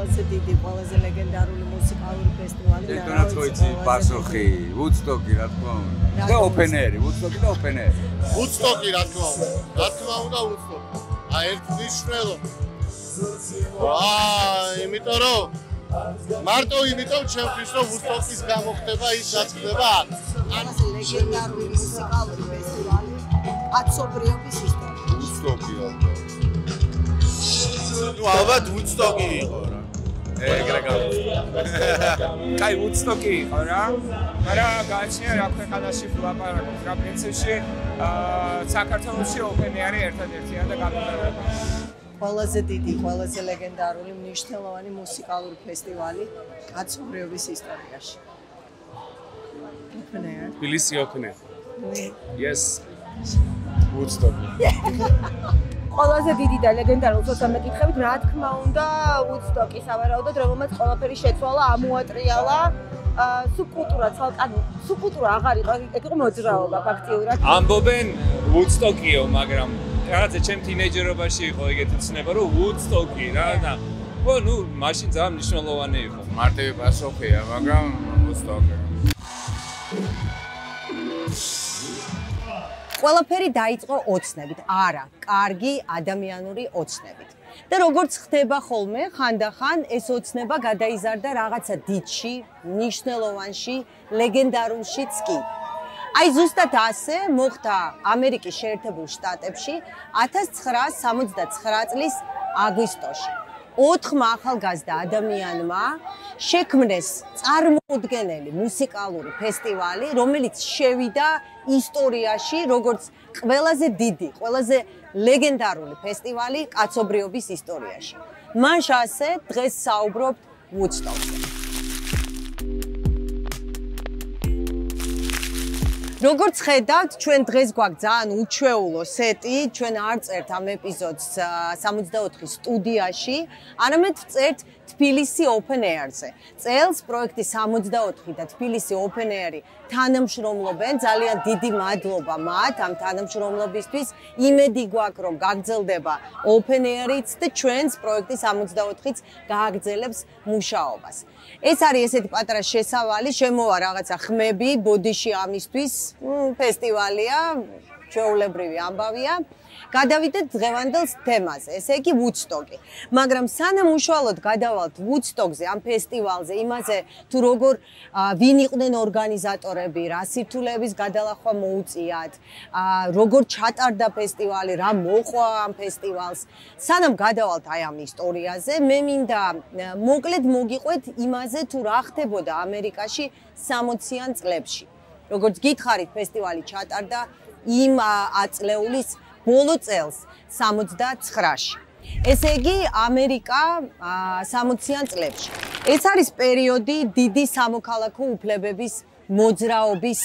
ყველაზე დიდი, ყველაზე ლეგენდარული მუსიკალური ფესტივალი და რაც ვიცი, პასუხი, ვუდსტოკი, რა თქმა უნდა. და ოპენერი, ვუდსტოკი და ოპენერი. ვუდსტოკი, რა თქმა უნდა. რა თქმა უნდა, ვუდსტოკი. აი ერთ მნიშვნელო. იმიტომ რომ მარტო იმიტომ ჩემთვის რომ ვუდსტოკის გამოხდება ის რაც ხდება აქ. ყველაზე ლეგენდარული მუსიკალური ფესტივალი კაცობრიობის ისტორიაში. ვუდსტოკი რა. ნუ ალბათ ვუდსტოკი იყო რა. ეგრე გამოსულა. კაი ვუდსტოკი იყო რა. მაგრამ გააჩნია რა ქვეყანაში ვლაპარაკობთ რა პრინციპში საქართველოში ოპენერი ერთადერთია და გამომდინარეობს. ყველაზე დიდი, ყველაზე ლეგენდარული მნიშვნელოვანი მუსიკალური ფესტივალი კაცობრიობის ისტორიაში. ოპენერი. თბილისი ოპენერი. Yes. ვუდსტოკი. ყველაზე დიდი და ლეგენდარული თორსა მეკითხებით, რა თქმა უნდა, ვუდსტოკი სავარაუდოდ, რომელმაც ყველაფერი შეცვალა, ამოატრიალა, სუბკულტურა ცალკე, სუბკულტურა აღარ იყო, ეგ იყო მოძრაობა ფაქტიურად. ამბობენ ვუდსტოკიო, მაგრამ რაღაცა ჩემ თინეიჯერობაში იყო ეგეთი ცნება, რომ ვუდსტოკი რა და ხო, ნუ მაშინ ძალიან მნიშვნელოვანი იყო. მარტივი პასუხია, მაგრამ ვუდსტოკი. ყველაფერი დაიწყო ოცნებით, არა, კარგი ადამიანური ოცნებით. და როგორც ხდება ხოლმე, ხანდახან ეს ოცნება გადაიზარდა რაღაცა დიდში, მნიშვნელოვანში, ლეგენდარულშიც კი. აი ზუსტად ასე მოხდა ამერიკის შეერთებულ შტატებში 1969 წლის აგვისტოში. 4 ახალგაზრდა ადამიანმა შექმნეს წარმოუდგენელი მუსიკალური ფესტივალი, რომელიც შევიდა ისტორიაში როგორც ყველაზე დიდი, ყველაზე ლეგენდარული ფესტივალი კაცობრიობის ისტორიაში. მან ასე დღეს საუბრობთ ვუდსტოკზე. როგორც ხედავთ, ჩვენ დღეს გვაქვს ძალიან უჩვეულო სეტი, ჩვენ არ წერთ ამ ეპიზოდს 64 სტუდიაში, არამედ წერთ თბილისი Open Air-ზე. წელს პროექტი 64 და თბილისი Open Air-ი თანამშრომლობენ, ძალიან დიდი მადლობა მათ ამ თანამშრომლობისთვის. იმედი გვაქვს, რომ გაგრძელდება Open Air-იც და ჩვენს პროექტი 64-იც გააგრძელებს მუშაობას. ეს არის ესეთი პატარა შესავალი, შემოვა რაღაცა ხმები, ბოდიში ამისთვის, ფესტივალია, ჩვეულებრივი ამბავია. გადავიდეთ დღევანდელ თემაზე, ესე იგი ვუდსტოკი. მაგრამ სანამ უშუალოდ გადავალთ ვუდსტოკზე, ამ ფესტივალზე, იმაზე თუ როგორ ვინ იყვნენ ორგანიზატორები, რა სირთულეების გადალახვა მოუწიათ, როგორ ჩატარდა ფესტივალი, რა მოყვა ამ ფესტივალს. სანამ გადავალთ აი ამ ისტორიაზე, მე მინდა მოკლედ მოგიყვეთ იმაზე თუ რა ხდებოდა ამერიკაში 60-იან წლებში. როგორც გითხარით, ფესტივალი ჩატარდა იმ აწლეულის ბოლო წელს 69-ში. ესე იგი ამერიკა 60-იან წლებში. ეს არის პერიოდი დიდი სამოქალაქო უფლებების მოძრაობის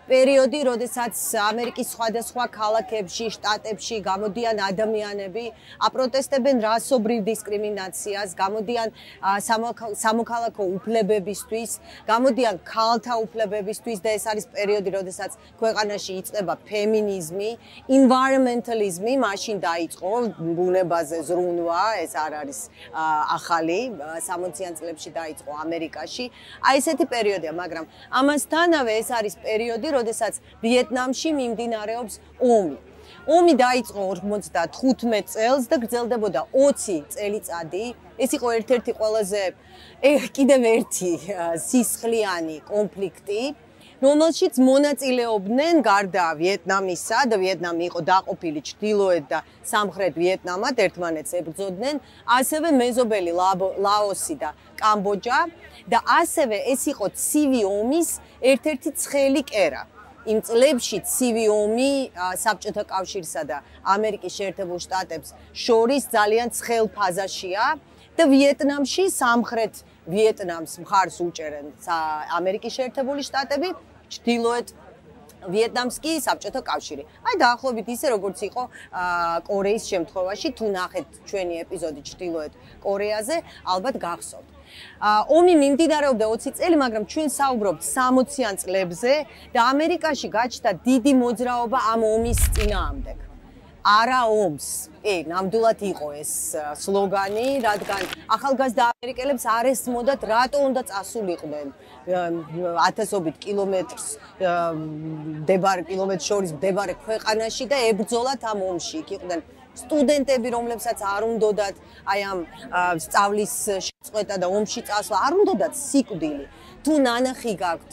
პერიოდი, როდესაც ამერიკის სხვადასხვა ქალაქებში, შტატებში გამოდიან ადამიანები, აპროტესტებენ რასობრივ დისკრიმინაციას, გამოდიან სამოქალაქო უფლებებისთვის, გამოდიან ქალთა უფლებებისთვის და ეს არის პერიოდი, როდესაც ქვეყანაში იწყება ფემინიზმი, environmentalism-ი, მაშინ დაიწყო ბუნებაზე ზრუნვა, ეს არ არის ახალი, 60-იან წლებში დაიწყო ამერიკაში. აი ესეთი პერიოდია, მაგრამ ამასთანავე ეს არის პერიოდი, როდესაც ვიეტნამში მიმდინარეობს ომი. ომი დაიწყო 55 წელს და გრძელდებოდა 20 წელიწადი. ეს იყო ერთ-ერთი ყველაზე კიდევ ერთი სისხლიანი კონფლიქტი, რომელშიც მონაწილეობდნენ გარდა ვიეტნამისა და ვიეტნამი იყო დაყოფილი ჩრდილოეთ და სამხრეთ ვიეტნამად, ერთმანეთს ებრძოდნენ, ასევე მეზობელი ლაოსი და კამბოჯა და ასევე ეს იყო ცივი ომის ერთ-ერთი ცხელი კერა. იმ წლებში ცივი ომი საბჭოთა კავშირსა და ამერიკის შეერთებულ შტატებს შორის ძალიან ცხელ ფაზაშია და ვიეტნამში სამხრეთ ვიეტნამს მხარს უჭერენ ამერიკის შეერთებული შტატები, ჩრდილოეთ ვიეტნამს კი საბჭოთა კავშირი. აი დაახლოებით ისე როგორც იყო კორეის შემთხვევაში, თუ ნახეთ ჩვენი ეპიზოდი ჩრდილოეთ კორეაზე, ალბათ გახსოვთ. ომი მიმდინარეობდა 20 წელი, მაგრამ ჩვენ საუბრობთ 60-იან წლებზე და ამერიკაში გაჩნდა დიდი მოძრაობა ამ ომის წინააღმდეგ. არა ომს. კი, ნამდვილად იყო ეს სლოგანი, რადგან ახალგაზრდა ამერიკელებს არ ესმოდათ, რატო უნდა წასულიყვნენ ათასობით კილომეტრს შორის მდებარე ქვეყანაში და ებრძოლათ ამ ომში. იქ იყვნენ სტუდენტები, რომლებსაც არ უნდათ აი ამ სწავლის შეწყვეტა და ომში წასვლა, არ უნდათ სიკვდილი. თუ ნანახი გაქვთ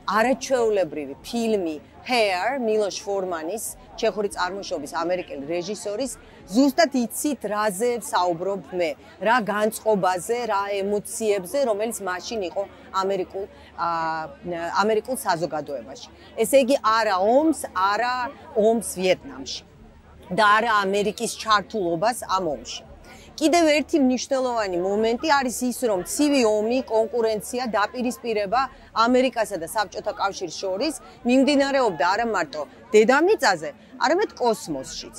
არაჩვეულებრივი ფილმი Hair, მილოშ ფორმანის, ჩეხური წარმოშობის ამერიკელი რეჟისორის, ზუსტად იცით რაზე საუბრობ მე, რა განწყობაზე, რა ემოციებზე, რომელიც მაშინ იყო ამერიკულ საზოგადოებაში. ესე იგი, არა ომს ვიეტნამში და არა ამერიკის ჩართულობას ამ ომში. კიდევ ერთი მნიშვნელოვანი მომენტი არის ის, რომ ცივი ომი, კონკურენცია, დაპირისპირება ამერიკასა და საბჭოთა კავშირის შორის მიმდინარეობდა არა მარტო დედამიწაზე, არამედ კოსმოსშიც.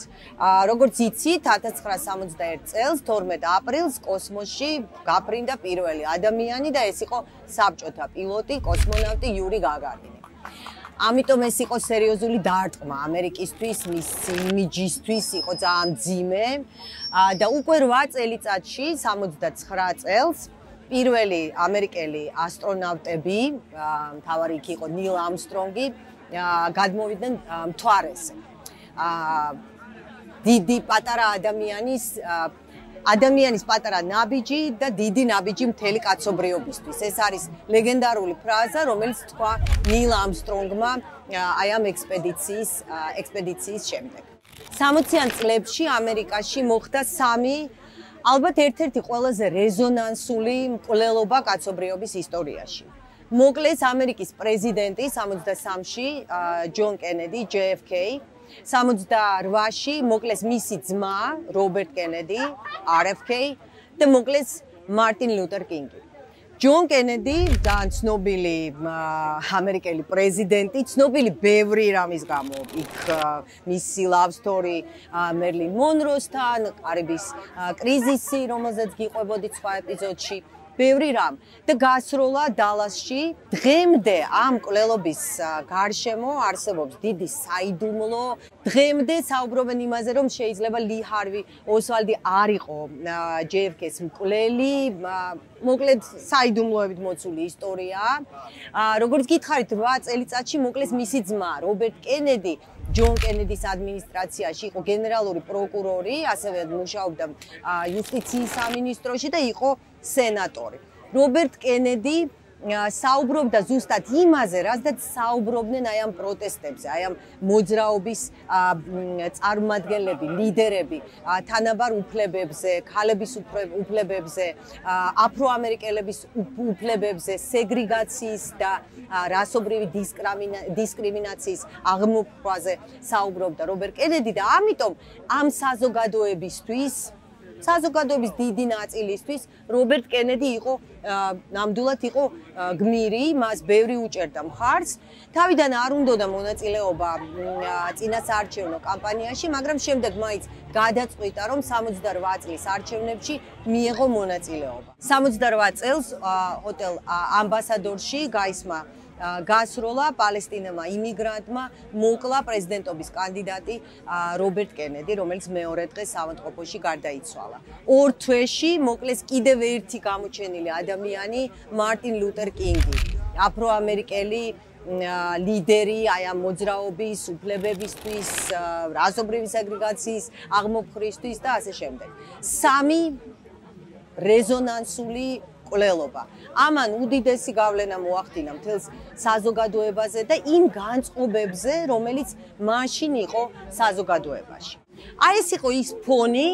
როგორც იცით, 1961 წელს 12 აპრილს კოსმოსში გაფრინდა პირველი ადამიანი და ეს იყო საბჭოთა პილოტი, კოსმონავტი იური გაგარინი. ამიტომ ეს იყო სერიოზული დარტყმა ამერიკისთვის, მის იმიჯისთვის იყო ძალიან მძიმე და უკვე 8 წელიწადში, 69 წელს, პირველი ამერიკელი ასტრონავტები, მთავარი იქ იყო ნილ ამსტრონგი, გადმოვიდნენ მთვარეზე. დიდი პატარა ადამიანის პატარა ნაბიჯი და დიდი ნაბიჯი მთელი კაცობრიობისთვის. ეს არის ლეგენდარული ფრაზა, რომელიც თქვა ნილ ამსტრონგმა აი ამ ექსპედიციის შემდეგ. 60-იან წლებში ამერიკაში მოხდა 3 ალბათ ერთ-ერთი ყველაზე რეზონანსული მკვლელობა კაცობრიობის ისტორიაში. მოკლეს ამერიკის პრეზიდენტი 63-ში ჯონ კენედი, JFK, 68-ში მოკლეს მისი ძმა, რობერტ კენედი, RFK და მოკლეს მარტინ ლუთერ კინგი. ჯონ კენედი ძალიან ცნობილი ამერიკელი პრეზიდენტი, ცნობილი ბევრი რამის გამო. იქ მისი love story მერლინ მონროსთან, კარიბის კრიზისი, რომელზეც გიყვებოდით სხვა ეპიზოდში. ბევრი რამ და გასროლა დალასში დღემდე ამ მკვლელობის გარშემო არსებობს დიდი საიდუმლო. დღემდე საუბრობენ იმაზე, რომ შეიძლება ლი ჰარვი ოსვალდი არ იყო JFK-ს მკვლელი, მოკლედ საიდუმლოებით მოცული ისტორია. როგორც გითხარით, 8 წელიწადში მოკლეს მისი ძმა, რობერტ კენედი, ჯონ კენედის ადმინისტრაციაში იყო გენერალური პროკურორი, ასევე მუშაობდა იუსტიციის სამინისტროში და იყო სენატორი. რობერტ კენედი საუბრობდა ზუსტად იმაზე, რაზეც საუბრობდნენ აი ამ პროტესტებზე, აი ამ მოძრაობის წარმომადგენლები, ლიდერები, თანაბარ უფლებებზე, ქალების უფლებებზე, აფროამერიკელების უფლებებზე, სეგრეგაციის და რასობრივი დისკრიმინაციის აღმოფხვაზე საუბრობდა რობერტ კენედი და ამიტომ ამ საზოგადოების დიდი ნაწილისთვის რობერტ კენედი იყო ნამდვილად იყო გმირი, მას ბევრი უჭერდა მხარს. თავიდან არ უნდოდა მონაწილეობა წინასაარჩევნო კამპანიაში, მაგრამ შემდეგ მაინც გადაწყვიტა, რომ 68 წლის არჩევნებში მიეღო მონაწილეობა. 68 წელს ჰოტელ ამბასადორში გაისმა გასროლა პალესტინელმა იმიგრანტმა მოკლა პრეზიდენტობის კანდიდატი რობერტ კენედი, რომელიც მეორე დღეს ავადმყოფოში გარდაიცვალა. 2 თვეში მოკლეს კიდევ ერთი გამოჩენილი ადამიანი, მარტინ ლუთერ კინგი, აფროამერიკელი ლიდერი აი ამ მოძრაობის უფლებებისთვის, რასობრივი სეგრეგაციის აღმოფხრისთვის და ასე შემდეგ. 3 რეზონანსული მკვლელობა. ამან უდიდესი გავლენა მოახდინა მთელს საზოგადოებაზე და იმ განწყობებზე, რომელიც მაშინ იყო საზოგადოებაში. აი ეს იყო ის ფონი,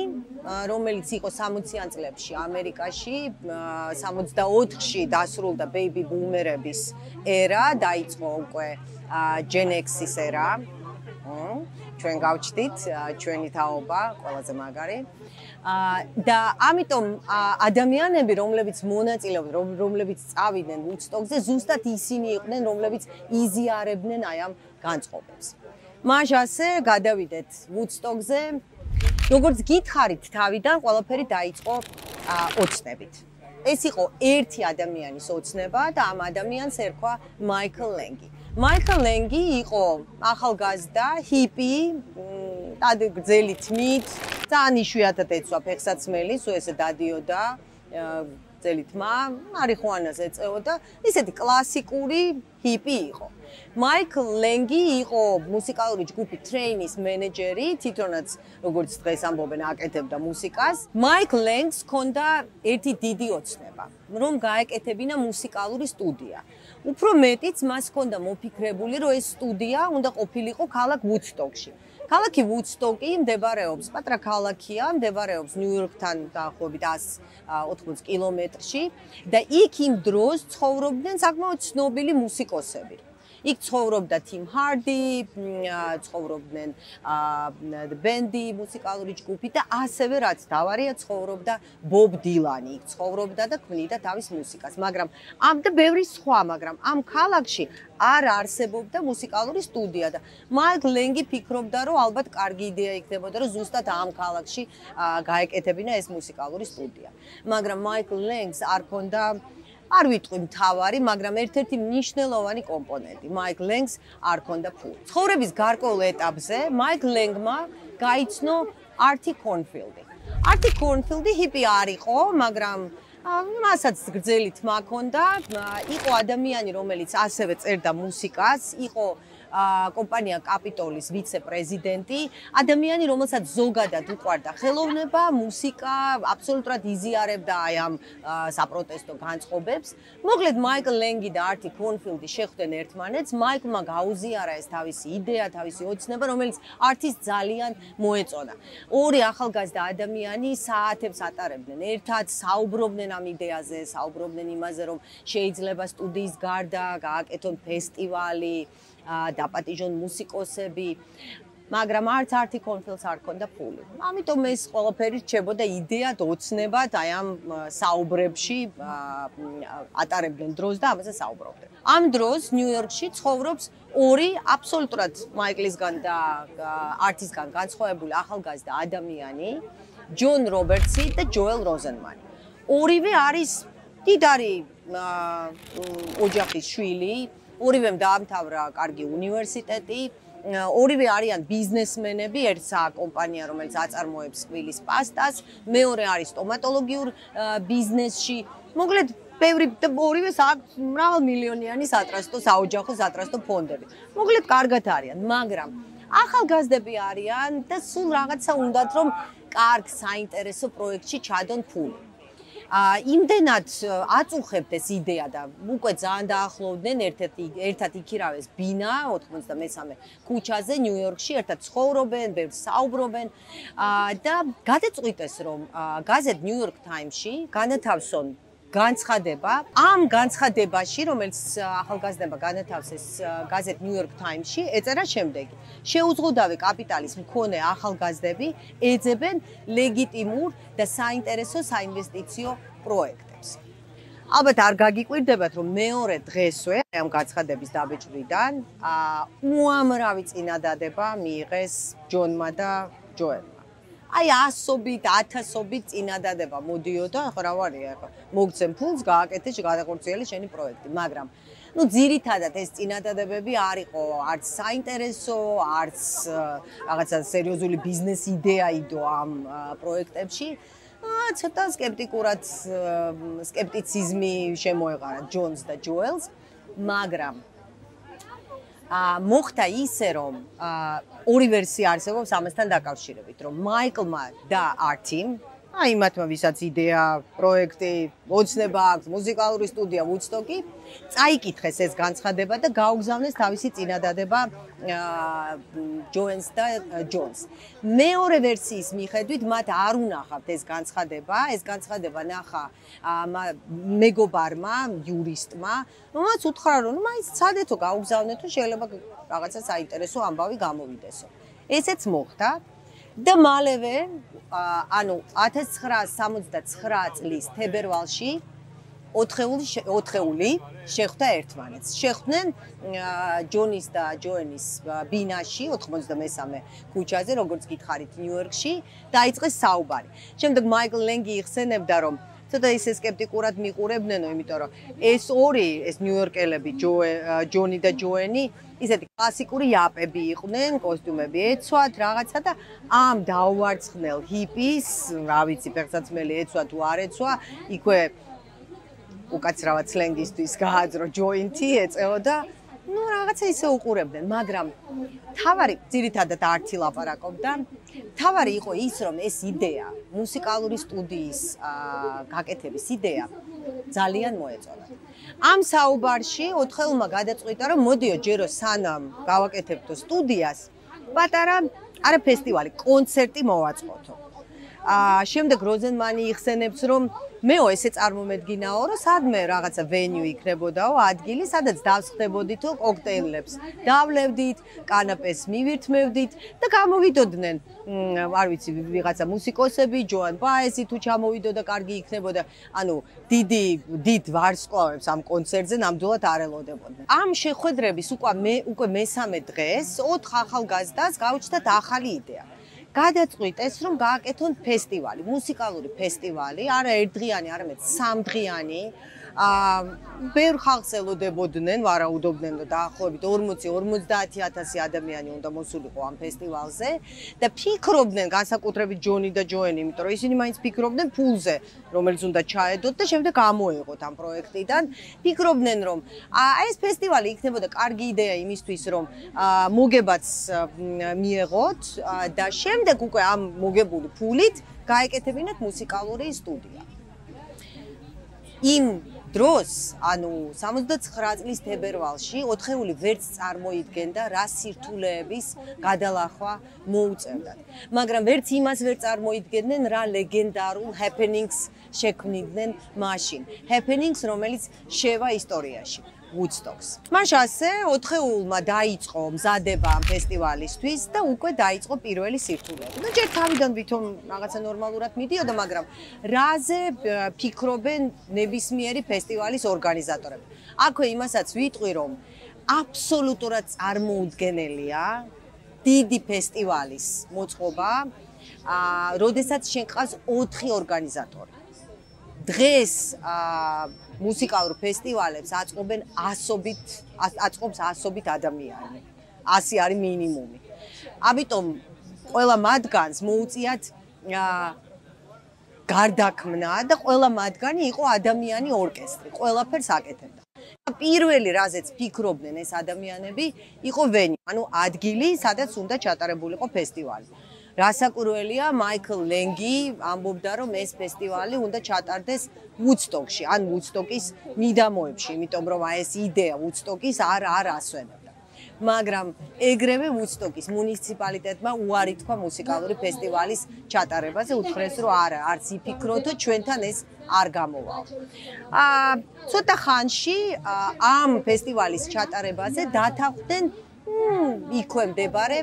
რომელიც იყო 60-იან წლებში ამერიკაში, 64-ში დასრულდა ბეიბი ბუმერების ერა, დაიწყო უკვე ჯენ ექსის ერა. ჩვენ გავჩდით, ჩვენი თაობა ყველაზე მაგარი. და ამიტომ ადამიანები, რომლებიც მონაწილეობდნენ, რომლებიც წავიდნენ ვუდსტოკზე, ზუსტად ისინი იყვნენ, რომლებიც იზიარებდნენ აი ამ განწყობებს. მაშასე გადავიდეთ ვუდსტოკზე. როგორც გითხარით, თავიდან ყველაფერი დაიწყო ოცნებით. ეს იყო ერთი ადამიანის ოცნება და ამ ადამიანს ერქვა მაიკლ ლენგი. მაიკლ ლენგი იყო ახალგაზრდა ჰიპი, გრძელი თმით, ძალიან იშვიათად ეცვა ფეხსაცმელი, სულ ესე დადიოდა გრძელი თმა, მარიხუანას ეწეოდა, ისეთი კლასიკური ჰიპი იყო. მაიკლ ლენგი იყო მუსიკალური ჯგუფი Train-ის მენეჯერი, თვითონაც როგორც დღეს ამბობენ, აკეთებდა მუსიკას. მაიკლ ლენგს ჰქონდა ერთი დიდი ოცნება, რომ გაეკეთებინა მუსიკალური სტუდია. უფრო მეტიც მას ჰქონდა მოფიქრებული, რომ ეს სტუდია უნდა ყოფილიყო ქალაქ ვუდსტოკში. ქალაქი ვუდსტოკი მდებარეობს, პატრა ქალაქია, მდებარეობს ნიუ-იორკთან დაახლოებით 180 კილომეტრში და იქ იმ დროს ცხოვრობდნენ საკმაოდ ცნობილი მუსიკოსები. იქ ცხოვრობდა Tim Hardy, ცხოვრობდნენ ბენდი, მუსიკალური ჯგუფი და ასევე რაც დავარია ცხოვრობდა Bob Dylan-ი, იქ ცხოვრობდა და ქმნიდა თავის მუსიკას, მაგრამ და ბევრი სხვა, მაგრამ ამ ქალაქში არ არსებობდა მუსიკალური სტუდია და მაიკლ ლენგი ფიქრობდა, რომ ალბათ კარგი იდეა იქნებოდა, რომ ზუსტად ამ ქალაქში გაეკეთებინა ეს მუსიკალური სტუდია. მაგრამ მაიკლ ლენგს არ ჰქონდა არ ვიტყვი მთავარი, მაგრამ ერთ-ერთი მნიშვნელოვანი კომპონენტი. მაიკლ ლენგს არ ჰქონდა ფული. ცხოვრების გარკვეულ ეტაპზე მაიკლ ლენგმა გაიცნო არტი კორნფილდი. არტი კორნფილდი ჰიპი არ იყო, მაგრამ მასაც გრძელი თმა ჰქონდა, იყო ადამიანი, რომელიც ასევე წერდა მუსიკას, იყო კომპანია კაპიტოლის ვიცე-პრეზიდენტი, ადამიანი, რომელსაც ზოგადად უყვარდა ხელოვნება, მუსიკა, აბსოლუტურად იზიარებდა აი ამ საპროტესტო განწყობებს. მოკლედ მაიკლ ლენგი და არტი კორნფილდი შეხვდნენ ერთმანეთს, მაიკლმა გაუზიარა ეს თავისი იდეა, თავისი ოცნება, რომელიც არტის ძალიან მოეწონა. ორი ახალგაზრდა ადამიანი საათებს ატარებდნენ ერთად, საუბრობდნენ ამ იდეაზე, საუბრობდნენ იმაზე, რომ შეიძლება სტუდიის გარდა გააკეთონ ფესტივალი, დაპატიჟონ მუსიკოსები, მაგრამ არც არტი კორნფილდს არ ჰქონდა ფული. ამიტომ ეს ყველაფერი რჩებოდა იდეად, ოცნებად, აი ამ საუბრებში ატარებდნენ დროს და ამაზე საუბრობდნენ. ამ დროს ნიუ-იორკში ცხოვრობს ორი აბსოლუტურად მაიკლისგან და არტისგან განსხვავებული ახალგაზრდა ადამიანი, ჯონ რობერტსი და ჯოელ როზენმანი. ორივე არის დიდარი ოჯახის შვილი, ორივემ დაამთავრა კარგი უნივერსიტეტი, ორივე არიან ბიზნესმენები, ერთს კომპანია, რომელიც აწარმოებს წყვილის პასტას, მეორე არის სტომატოლოგიურ ბიზნესში. მოკლედ, ბევრი ორივეს აქვს მრავალმილიონიანი სატრანსპორტო, საოჯახო სატრანსპორტო ფონდები. მოკლედ, კარგად არიან, მაგრამ ახალგაზრდები არიან და სულ რაღაცა უნდათ, რომ კარგ საინტერესო პროექტში ჩადონ ფული. იმდენად აწუხებთ ეს იდეა და უკვე ძალიან დაახლოვდნენ ერთად იქირავეს ბინა 93 ქუჩაზე ნიუ-იორკში, ერთად ცხოვრობენ, ბევრს საუბრობენ და გადაწყვიტეს, რომ გაზეთ ნიუ-იორკ ტაიმსში განათავსონ განცხადება. ამ განცხადებაში, რომელიც ახალგაზრდებმა განათავსეს გაზეთ ნიუ-იორკ ტაიმსში, ეწერა შემდეგი: შეუზღუდავი კაპიტალის მქონე ახალგაზრდები ეძებენ ლეგიტიმურ და საინტერესო საინვესტიციო პროექტებს. ალბათ არ გაგიკვირდებათ, რომ მეორე დღესვე ამ განცხადების დაბეჭდვიდან უამრავი წინადადება მიიღეს ჯონმა და ჯოელმა. აი ასობით, ათასობით წინადადება მოდიოდა, ხო რა ვარია, ხო მოგცემ ფულს, გააკეთე, გადახორციელე შენი პროექტი, მაგრამ ძირითადად ეს წინადადებები არ იყო არც საინტერესო, არც რაღაცა სერიოზული ბიზნეს იდეა იდო ამ პროექტებში. ცოტა სკეპტიციზმი შემოეყარა ჯონს და ჯოელს, მაგრამ მოხდა ისე, რომ ორი ვერსია არსებობს ამასთან დაკავშირებით, რომ მაიკლმა და არტიმ, აი მათმა ვისაც იდეა, პროექტი, ოცნება აქვს, მუსიკალური სტუდია ვუდსტოკი, წაიკითხეს ეს განცხადება და გაუგზავნეს თავისი წინადადება ჯოენს და ჯონს. მეორე ვერსიის მიხედვით მათ არ უნახავთ ეს განცხადება ნახა მეგობარმა, იურისტმა, რომელიც უთხრა, რომ მაინც ცადეთო გაუგზავნეთო, შეიძლება რაღაცა საინტერესო ამბავი გამოვიდესო. ესეც მოხდა და მალევე ანუ 1969 წლის თებერვალში 4 შეხვდა ერთმანეთს. შეხვდნენ ჯონის და ჯოენის ბინაში 93 ქუჩაზე, როგორც გითხარით, ნიუ-იორკში, დაიწყეს საუბარი. შემდეგ მაიკლ ლენგი იხსენებდა, რომ ცოტა ისე სკეპტიკურად მიყურებდნენო, იმიტომ რომ ეს ორი, ეს ნიუ-იორკელები, ჯონი და ჯოენი, ისეთი კლასიკური იაპები იყვნენ, კოსტიუმები ეცვათ, რაღაცა და ამ დაუვარცხნელ ჰიპის, რა ვიცი, ფეხსაცმელი ეცვა თუ არ ეცვა, იქვე უკაცრავად სლენგისთვის გააძრო ჯოინტი ეწეოდა. Ну, რაღაცა ისე უყურებდნენ, მაგრამ თავარი ძირითადად ართი ლაპარაკობდა. თავარი იყო ის, რომ ეს იდეა, მუსიკალური სტუდიის გაკეთების იდეა ძალიან მოეწონა. ამ საუბარში ოთხეულმა გადაწყვიტა, რომ მოდიო ჯერო სანამ გავაკეთებთო სტუდიას, პატარა არა ფესტივალი, კონცერტი მოვაწყოთო. შემდეგ როზენმანი იხსენებს, რომ მეო ესე წარმომედგინაო, რომ სადმე რაღაცა ვენიუ იქნებოდაო, ადგილი, სადაც დავსხდებოდითო კოქტეილებს. დავლევდით, კანაპეს მივირთმევდით და გამოვიდოდნენ, არ ვიცი, ვიღაცა მუსიკოსები, ჯოან ბაეზი თუ ჩამოვიდოდა, კარგი იქნებოდა. ანუ დიდ ვარსკვლავებს ამ კონცერტზე ნამდვილად არ ელოდებოდნენ. ამ შეხვედრების უკვე მესამე დღეს 4 ახალგაზრდას გაუჩნდათ ახალი იდეა. გადაწყვიტეს, რომ გააკეთონ ფესტივალი, მუსიკალური ფესტივალი, არა ერთდღიანი, არამედ სამდღიანი. ბევრ ხალხს ელოდებოდნენ, ვარაუდობდნენ, რომ დაახლოებით 40-50,000 ადამიანი უნდა მოსულიყო ამ ფესტივალზე და ფიქრობდნენ, განსაკუთრებით ჯონი და ჯოენი, იმიტომ რომ ისინი მაინც ფიქრობდნენ ფულზე, რომელიც უნდა ჩაედოთ და შემდეგ ამოეღოთ ამ პროექტიდან. ფიქრობდნენ, რომ ეს ფესტივალი იქნებოდა კარგი იდეა იმისთვის, რომ მოგებაც მიეღოთ და შემდეგ უკვე ამ მოგებული ფულით გაეკეთებინათ მუსიკალური სტუდია. იმ დროს, ანუ 69 წლის თებერვალში 4-ეული ვერც წარმოიდგენდა რა სირთულეების გადალახვა მოუწევდათ. მაგრამ ვერც იმას ვერ წარმოიდგენდნენ, რა ლეგენდარულ happenings შექმნიდნენ მაშინ. happenings, რომელიც შევა ისტორიაში. Woodstocks. მაშ ასე 4-ეულმა დაიწყო მზადება ამ ფესტივალისთვის და უკვე დაიწყო პირველი სირთულეები. ნუ ჯერ თავიდან ვითომ რაღაცა ნორმალურად მიდიოდა, მაგრამ რაზე ფიქრობენ ნებისმიერი ფესტივალის ორგანიზატორები. აქვე იმასაც ვიტყვი, რომ აბსოლუტურად წარმოუდგენელია დიდი ფესტივალის მოწყობა, როდესაც შენ ყავს 4 ორგანიზატორი. დღეს მუსიკალურ ფესტივალებს აწყობს ასობით ადამიანი. 100 არის მინიმუმი. ამიტომ ყველა მათგანს მოუწიათ გარდაქმნა და ყველა მათგანი იყო ადამიანი ორკესტრი. ყველაფერს აკეთებდა. პირველი რაზეც ფიქრობდნენ ეს ადამიანები იყო ვენიუ, ანუ ადგილი, სადაც უნდა ჩატარებულიყო ფესტივალი. რასაკვირველია, მაიკლ ლენგი ამბობდა, რომ ეს ფესტივალი უნდა ჩატარდეს ვუდსტოკში, ან ვუდსტოკის მიდამოებში, იმიტომ რომ ეს იდეა ვუდსტოკის არ ასვენებდა. მაგრამ ეგრევე ვუდსტოკის მუნიციპალიტეტმა უარი თქვა მუსიკალური ფესტივალის ჩატარებაზე, უთხრეს, რომ არა, არც იფიქროთო, ჩვენთან ეს არ გამოვალ. ცოტა ხანში ამ ფესტივალის ჩატარებაზე დათანხმდნენ იქვე მდებარე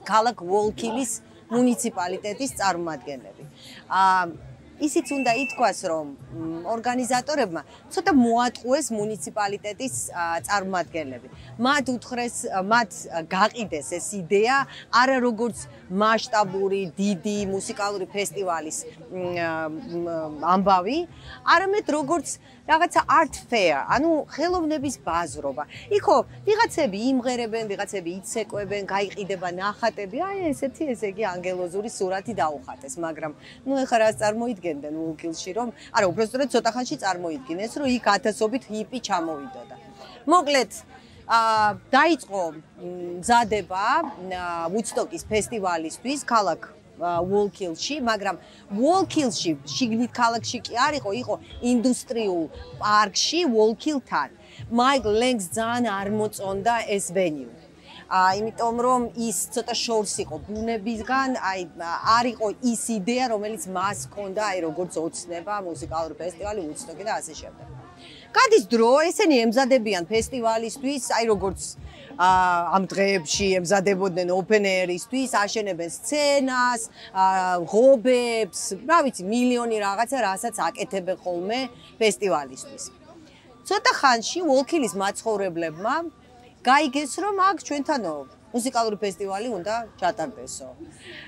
ქალაქ ვოლკილის მუნიციპალიტეტის წარმომადგენლები. ისიც უნდა ითქვას, რომ ორგანიზატორებმა ცოტა მოატყუეს მუნიციპალიტეტის წარმომადგენლები. მათ უთხრეს, მათ გაყიდეს ეს იდეა არა როგორც მასშტაბური დიდი მუსიკალური ფესტივალის ამბავი, არამედ როგორც რაღაცა art fair, ანუ ხელოვნების ბაზრობა. იქო ვიღაცები იმღერებენ, ვიღაცები იცეკვებენ, გაიყიდება ნახატები, ესეთი ესე იგი ანგელოზური სურათი დაუხატეს, მაგრამ ნუ ეხლა რას წარმოიდგენდნენ ვულკილში, რომ არა, უბრალოდ ცოტა ხანში წარმოიდგინეს, რომ იქ ათასობით ჰიპი ჩამოვიდოდა. მოკლედ დაიწყო მზადება ვუდსტოკის ფესტივალისთვის ქალაქ ვოლკილში, მაგრამ ვოლკილში შიგნით ქალაქში კი არ იყო ინდუსტრიულ პარკში ვოლკილთან. მაიკლ ლენგს ძალიან არ მოწონდა ეს ვენიუ. იმიტომ რომ ის ცოტა შორს იყო ბუნებისგან, არ იყო ის იდეა, რომელიც მას ჰქონდა, როგორც ოცნება, მუსიკალური ფესტივალი, ვუდსტოკი და ასე შემდეგ. გადის დრო, ესენი ემზადებიან ფესტივალისთვის, როგორც ამ დღეებში ემზადებოდნენ open air-ისთვის, აშენებენ სცენას, ღობებს, რა ვიცი, მილიონი რაღაცა, რასაც აკეთებენ ხოლმე ფესტივალისთვის. ცოტა ხანში ვოლკილის მაცხოვრებლებმა გაიგეს, რომ აქ ჩვენთანო მუსიკალური ფესტივალი უნდა ჩატარდესო.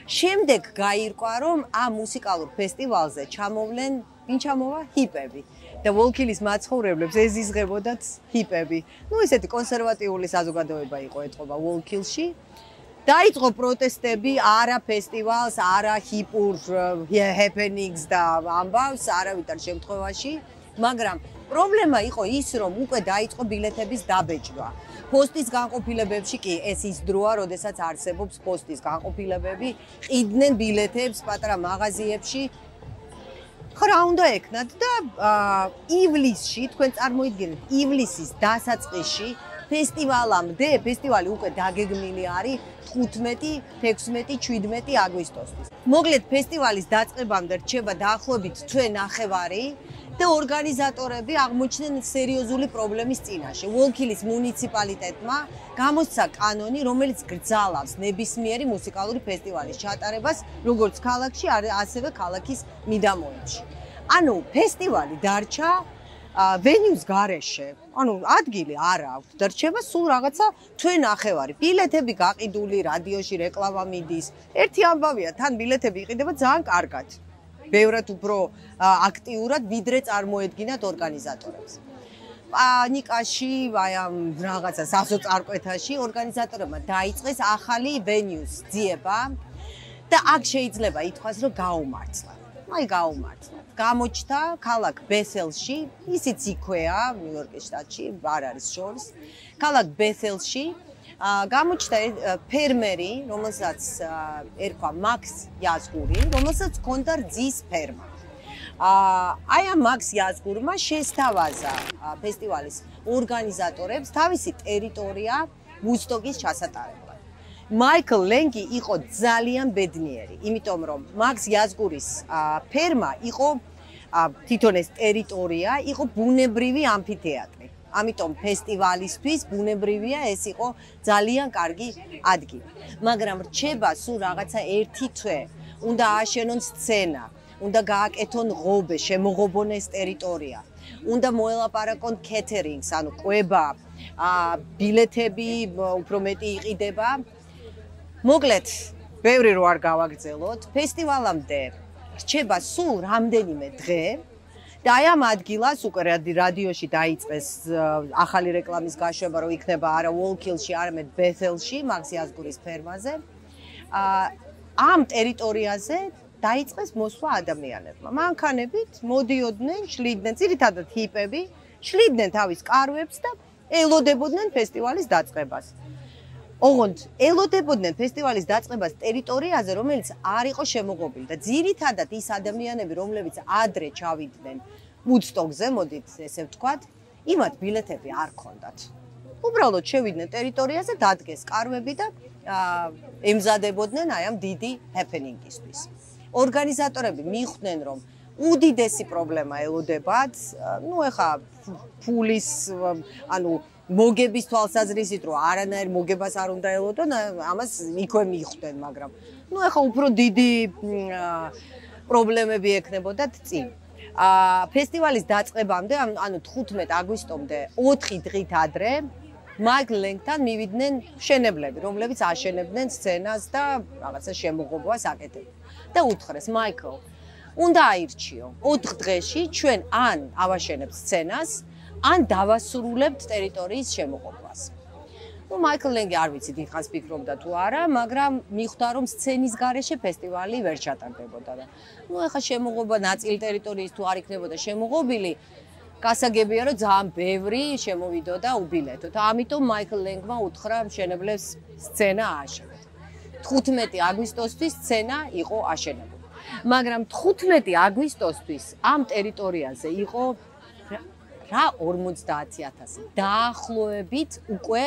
შემდეგ გაირკვა, რომ ამ მუსიკალურ ფესტივალზე ჩამოვლენ ვინ ჩამოვა? ჰიპები. და Walkill-ის მაცხოვრებლებს ეზიზღებოდათ ჰიპები. ნუ ესეთი კონსერვატიული საზოგადოება იყო ეთყობა Walkill-ში. დაიწყო პროტესტები არა ფესტივალს, არა ჰიპურ happenings და ამბავს, არავითარ შემთხვევაში, მაგრამ პრობლემა იყო ის, რომ უკვე დაიწყო ბილეთების დაბეჭდვა. Postis განყოფილებებში კი ეს ის დროა, როდესაც არსებობს postis განყოფილებები, ყიდნენ ბილეთებს პატარა მაღაზიებში. რა უნდა ეკნათ და ივლისში, თქვენ წარმოიდგინეთ, ივლისის დასაწყისში ფესტივალამდე, ფესტივალი უკვე დაგეგმილი არის 15, 16, 17 აგვისტოსთვის. მოკლედ ფესტივალის დაწყებამდე რჩება დაახლოებით თვე ნახევარი და ორგანიზატორები აღმოჩნდნენ სერიოზული პრობლემის წინაშე. Walkill-ის მუნიციპალიტეტმა გამოსცა კანონი, რომელიც გრძალავს ნებისმიერი მუსიკალური ფესტივალის ჩატარებას, როგორც ქალაქში, ასევე ქალაქის მიდამოებში. ანუ ფესტივალი დარჩა ვენიუს გარეშე. ანუ ადგილი არ აქვს და რჩება სულ რაღაცა თვე ნახევარი. ბილეთები გაყიდული, რადიოში რეკლამა მიდის. ერთი ამბავია, თან ბილეთები იყიდება ძალიან კარგად. ბევრად უფრო აქტიურად ვიდრე წარმოედგინათ ორგანიზატორებს. პანიკაში, აი ამ რაღაცა სასოწარკვეთაში ორგანიზატორებმა დაიწყეს ახალი ვენიუს ძიება და აქ შეიძლება ითქვას, რომ გაუმართლათ. აი გაუმართლათ. გამოჩნდა ქალაქ ბეთელში, ისიც იქვეა, ნიუ-იორკის შტატში, არ არის შორის. ქალაქ ბეთელში გამოჩნდა ფერმერი, რომელსაც ერქვა მაქს იაზგური, რომელსაც ჰქონდა რძის ფერმა. აი ამ მაქს იაზგურმა შესთავაზა ფესტივალის ორგანიზატორებს თავისი ტერიტორია ვუდსტოკის ჩასატარებლად. მაიკლ ლენგი იყო ძალიან ბედნიერი, იმიტომ რომ მაქს იაზგურის ფერმა იყო თვითონ ეს ტერიტორია იყო ბუნებრივი ამფითეატრი. ამიტომ ფესტივალისთვის ბუნებრივია ეს იყო ძალიან კარგი ადგილი. მაგრამ რჩება სულ რაღაცა ერთი თვე. უნდა ააშენონ სცენა, უნდა გააკეთონ ღობე, შემოღობონ ეს ტერიტორია. უნდა მოელაპარაკონ კეთერინგს, ანუ კვება, ბილეთები უფრო მეტი იყიდება. მოკლედ, ბევრი რო არ გავაგრძელოთ, ფესტივალამდე რჩება სულ რამდენიმე დღე. და აი ამ ადგილას უკვე რადიოში დაიწყეს ახალი რეკლამის გაშვება, რომ იქნება არა Walkill-ში, არამედ ბეთელში, მაქს იაზგურის ფერმაზე. ამ ტერიტორიაზე დაიწყეს მოსვლა ადამიანებმა. მანქანებით მოდიოდნენ, შლიდნენ, ძირითადად ჰიპები, შლიდნენ თავის კარვებს და ელოდებოდნენ ფესტივალის დაწყებას. ოღონდ ელოდებოდნენ ფესტივალის დაწყებას ტერიტორიაზე, რომელიც არ იყო შემოღობილი და ძირითადად ის ადამიანები, რომლებიც ადრე ჩავიდნენ ვუდსტოკზე, მოდით ესე ვთქვათ, იმათ ბილეთები არ ჰქონდათ. უბრალოდ შევიდნენ ტერიტორიაზე, დადგეს კარვები და ემზადებოდნენ აი ამ დიდი ჰეპენინგისთვის. ორგანიზატორები მიხვდნენ, რომ უდიდესი პრობლემა ელოდებათ, ნუ ეხა ფულის, ანუ მოგების თვალსაზრისით, რომ არანაირ მოგებას არ უნდა ელოდონ, ამას იქვე მიხვდნენ, მაგრამ ნუ ეხა უფრო დიდი პრობლემები ექნებოდათ წინ. ფესტივალის დაწყებამდე, ანუ 15 აგვისტომდე 4 დღით ადრე მაიკლ ლენგთან მივიდნენ მშენებლები, რომლებიც აშენებდნენ სცენას და რაღაცა შემოღობას აკეთებდნენ. და უთხრეს მაიკლ, უნდა აირჩიო 4 დღეში ჩვენ ან ავაშენებთ სცენას, ან დავასრულებთ ტერიტორიის შემოღობას. ნუ მაიკლ ლენგი არ ვიცი დიდხანს ფიქრობდა თუ არა, მაგრამ მიხვდა რომ სცენის გარეშე ფესტივალი ვერ ჩატარდებოდა და ნუ ეხა შემოღობა ნაწილი ტერიტორიის თუ არ იქნებოდა შემოღობილი, გასაგებია რომ ძალიან ბევრი შემოვიდოდა უბილეთო და ამიტომ მაიკლ ლენგმა უთხრა მშენებლებს სცენა ააშენეთ. 15 აგვისტოსთვის სცენა იყო აშენებული. მაგრამ 15 აგვისტოსთვის ამ ტერიტორიაზე იყო რა 50,000 დაახლოებით უკვე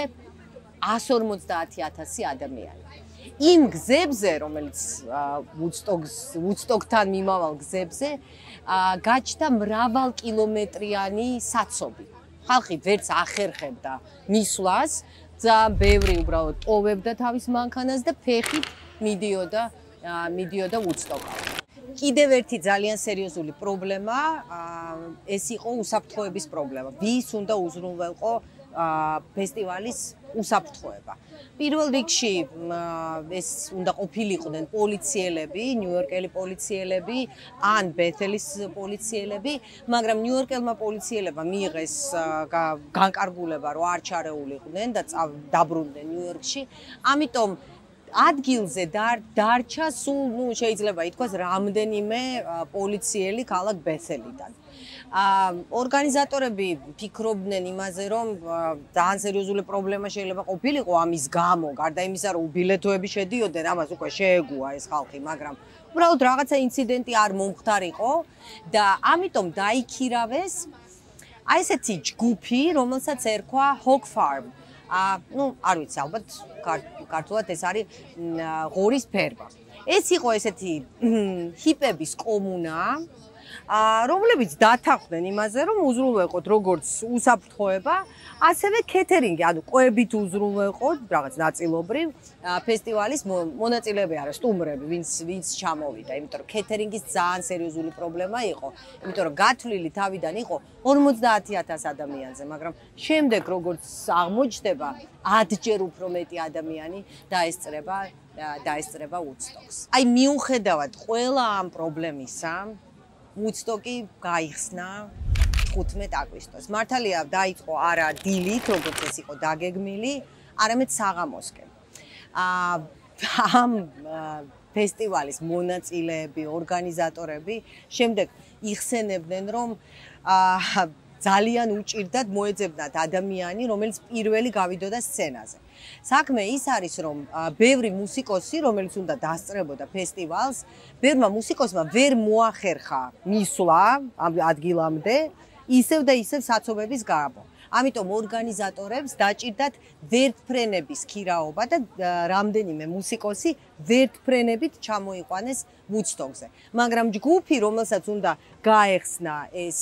150,000 ადამიანი. იმ გზებზე, რომელიც ვუდსტოკთან მიმავალ გზებზე, გაჩნდა მრავალკილომეტრიანი საცობი. ხალხი ვერც ახერხებდა მისვლას, ძალიან ბევრი უბრალოდ ტოვებდა თავის მანქანას და ფეხით მიდიოდა ვუდსტოკამდე. კიდევ ერთი ძალიან სერიოზული პრობლემა ეს იყო უსაფრთხოების პრობლემა. ვის უნდა უზრუნველყო ფესტივალის უსაფრთხოება. პირველ რიგში ეს უნდა ყოფილიყვნენ პოლიციელები, ნიუ-იორკელი პოლიციელები ან ბეთელის პოლიციელები, მაგრამ ნიუ-იორკელმა პოლიციელებმა მიიღეს განკარგულება, რომ არ ჩარეულიყვნენ და დაბრუნდნენ ნიუ-იორკში. ამიტომ ადგილზე დარჩა სულ, შეიძლება ითქვას, რამდენიმე პოლიციელი ქალაქ ბეთელიდან. ორგანიზატორები ფიქრობდნენ იმაზე, რომ ძალიან სერიოზული პრობლემა შეიძლება ყოფილიყო ამის გამო, გარდა იმისა, რომ ბილეთოები შედიოდნენ, ამას უკვე შეეგუა ეს ხალხი, მაგრამ უბრალოდ რაღაცა ინციდენტი არ მომხდარიყო და ამიტომ დაიქირავეს აი ესეთი ჯგუფი, რომელსაც ერქვა Hog Farm. არ ვიცი, ალბათ ქართულად ეს არის ღორის ფერმა. ეს იყო ესეთი ჰიპების კომუნა, რომლებიც დათანხმდნენ იმაზე, რომ უზრუნველყოთ როგორც უსაფრთხოება, ასევე კეთერინგი, ანუ კვებით უზრუნველყოთ რაღაც ნაწილობრივ ფესტივალის მონაწილეები არა სტუმრები, ვინც ჩამოვიდა, იმიტომ რომ კეთერინგის ძალიან სერიოზული პრობლემა იყო, იმიტომ რომ გათვლილი თავიდან იყო 50000 ადამიანზე, მაგრამ შემდეგ როგორც აღმოჩნდება 10-ჯერ უფრო მეტი ადამიანი დაესწრება Woodstocks. აი მიუხედავად ყველა ამ პრობლემისა, Woodstock-ი გაიხსნა 15 აგვისტოს. მართალია დაიწყო არა დილით, როგორც ეს იყო დაგეგმილი, არამედ საღამოსკენ. ამ ფესტივალის მონაწილეები, ორგანიზატორები შემდეგ იხსენებდნენ, რომ ძალიან უჭირდათ მოეძებნათ ადამიანი, რომელიც პირველი გავიდოდა სცენაზე. საქმე ის არის, რომ ბევრი მუსიკოსი, რომელიც უნდა დასწრებოდა ფესტივალს, ბევრმა მუსიკოსმა ვერ მოახერხა მისვლა ამ ადგილამდე, ისევ და ისევ საცობების გამო. ამიტომ ორგანიზატორებს დაჭირდათ ვერტფრენების ქირაობა და რამდენიმე მუსიკოსი ვერტფრენებით ჩამოიყვანეს Woodstock-ზე. მაგრამ ჯგუფი, რომელსაც უნდა გაეხსნა ეს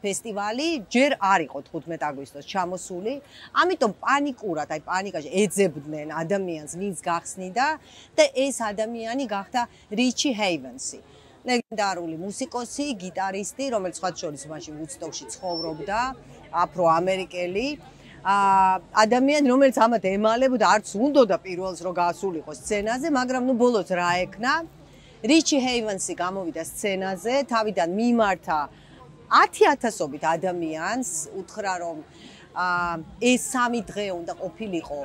ფესტივალი, ჯერ არ იყო 15 აგვისტოს ჩამოსული, ამიტომ პანიკურად, აი პანიკაში ეძებდნენ ადამიანს, ვინც გახსნიდა და ეს ადამიანი გახდა რიჩი ჰეივენსი. ლეგენდარული მუსიკოსი, გიტარისტი, რომელიც სხვა შორის მაშინ Woodstock-ში ცხოვრობდა, აფრო-ამერიკელი ადამიანი, რომელიც ამათ ემალებოდა, არც უნდოდა პირველს რომ გაასულიყო სცენაზე, მაგრამ ბოლოს რა ეკნა? რიჩი ჰეივენსი გამოვიდა სცენაზე, თავიდან მიმართა 10000-ობით ადამიანს, უთხრა რომ ეს 3 დღე უნდა ყოფილიყო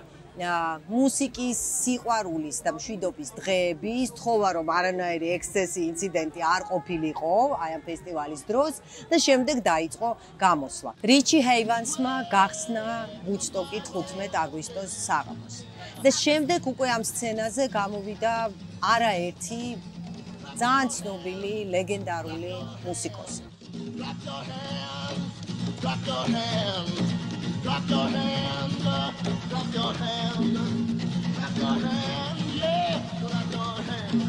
მუსიკის, სიყვარულის და მშვიდობის დღეები, სთხოვა რომ არანაირი ექსცესი, ინციდენტი არ ყოფილიყო აი ამ ფესტივალის დროს და შემდეგ დაიწყო გამოსვლა. რიჩი ჰეივენსმა გახსნა Woodstock-ი 15 აგვისტოს საღამოს. და შემდეგ უკვე ამ სცენაზე გამოვიდა არაერთი ძალიან ცნობილი, ლეგენდარული მუსიკოსი. Clap your hands, clap your hands, clap your hands, yeah, clap your hands.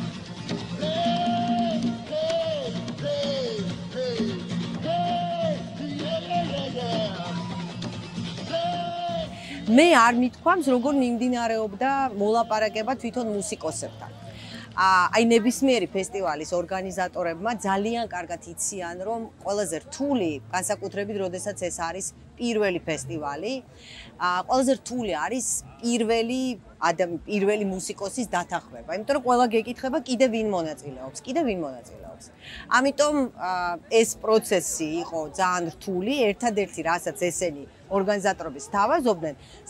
Hey, hey, hey, hey, hey, yeah, yeah. მე არ მithქვამს, როგორ მიმდინარეობდა მოლაპარაკება თვითონ მუსიკოსებთან. აი ნებისმიერი ფესტივალის ორგანიზატორებმა ძალიან კარგად იციან, რომ ყველაზე რთული, განსაკუთრებით, როდესაც ეს არის პირველი ფესტივალი, ყველაზე რთული არის პირველი მუსიკოსის დათანხმება, იმიტომ რომ ყველა გეკითხება, კიდე ვინ მონაწილეობს. ამიტომ ეს პროცესი იყო ძალიან რთული, ერთადერთი რასაც ესენი ორგანიზატორები